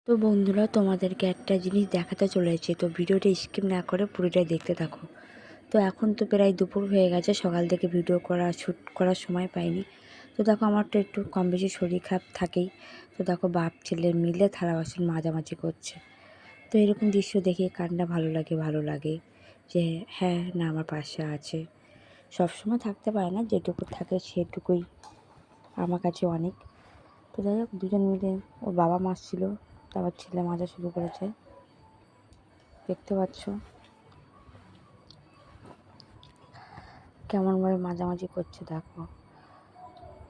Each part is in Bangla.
তো বন্ধুরা, তোমাদেরকে একটা জিনিস দেখাতে চলেছি, তো ভিডিওটা স্কিপ না করে পুরোটাই দেখতে থাকো। তো এখন তো প্রায় দুপুর হয়ে গেছে, সকাল থেকে ভিডিও শ্যুট করার সময় পাইনি। তো দেখো, আমার তো একটু কম বেশি শরীর খারাপ থাকেই। তো দেখো, বাপ ছেলে মিলে থালা বাসন মাঝামাঝি করছে। তো এরকম দৃশ্য দেখে কান্না ভালো লাগে যে হ্যাঁ না, আমার পাশে আছে। সবসময় থাকতে পারে না, যেটুকু থাকে সেটুকুই আমার কাছে অনেক। তো যাই হোক, দুজন মিলে ওর বাবা মাসছিল, তারপর ছেলে মাজা শুরু করেছে, দেখতে পাচ্ছ কেমনভাবে মাঝামাঝি করছে। দেখো,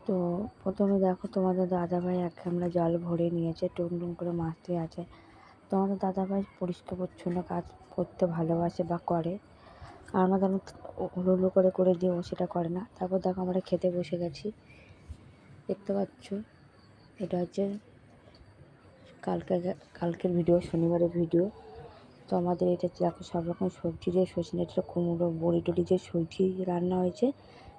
তো প্রথমে দেখো তোমাদের দাদাভাই এক গামলা জল ভরে নিয়েছে, টুন করে মাছতে আছে। তোমাদের দাদাভাই পরিষ্কার পরিচ্ছন্ন কাজ করতে ভালোবাসে বা করে, আর আমরা যেন হুলো করে দিই, ও সেটা করে না। তারপর দেখো, আমরা খেতে বসে গেছি, দেখতে পাচ্ছ। এটা হচ্ছে কালকের ভিডিও, শনিবারের ভিডিও। তো আমাদের এটা দেখো, সব রকম সবজি দিয়ে সজনে ডাঁটা, কুমড়ো, বড়ি টড়ি যে সবজি রান্না হয়েছে।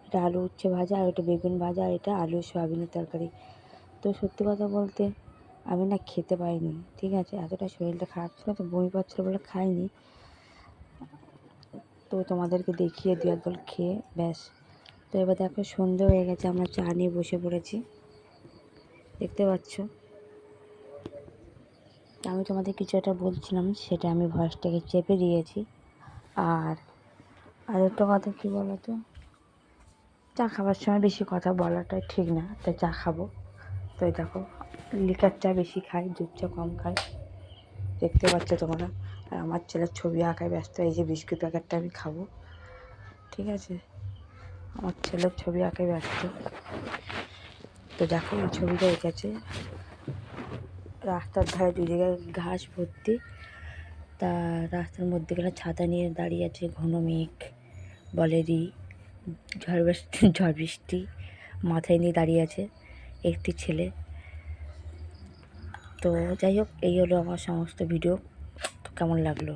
এটা আলু উচ্ছে ভাজা, আর এটা বেগুন ভাজা, আর এটা আলু সয়াবিনের তরকারি। তো সত্যি কথা বলতে আমি না খেতে পাইনি, ঠিক আছে, এতটা শরীরটা খারাপ ছিল, তো বমি পাচ্ছিলো বলে খাইনি। তো তোমাদেরকে দেখিয়ে দিয়ে একবার খেয়ে ব্যাস। তো এবার দেখো, সন্ধে হয়ে গেছে, আমরা চা নিয়ে বসে পড়েছি, দেখতে পাচ্ছ। আমি তোমাদের কিছু একটা বলছিলাম, সেটা আমি ভয়েসটাকে চেপে দিয়েছি। আর একটা কথা কী বলো তো, চা খাবার সময় বেশি কথা বলাটা ঠিক না, তাই চা খাবো। তো এই দেখো, লিকার চা বেশি খাই, দুধ চা কম খাই, দেখতে পাচ্ছ তোমরা। আর আমার ছেলের ছবি আঁকায় ব্যস্ত, এই যে বিস্কুট প্যাকেটটা আমি খাবো, ঠিক আছে। আমার ছেলের ছবি আঁকায় ব্যস্ত। তো দেখো, এই ছবিটা এঁকেছে রাস্তার ধারে, দুই জায়গায় ঘাস ভর্তি। তা রাস্তার মধ্যেখানে ছাতা নিয়ে দাঁড়িয়ে আছে, ঘন মেঘ বলেরই, ঝড় বৃষ্টি মাথায় নিয়ে দাঁড়িয়ে আছে একটি ছেলে। তো যাই হোক, এই হলো আমার সমস্ত ভিডিও। কেমন লাগলো?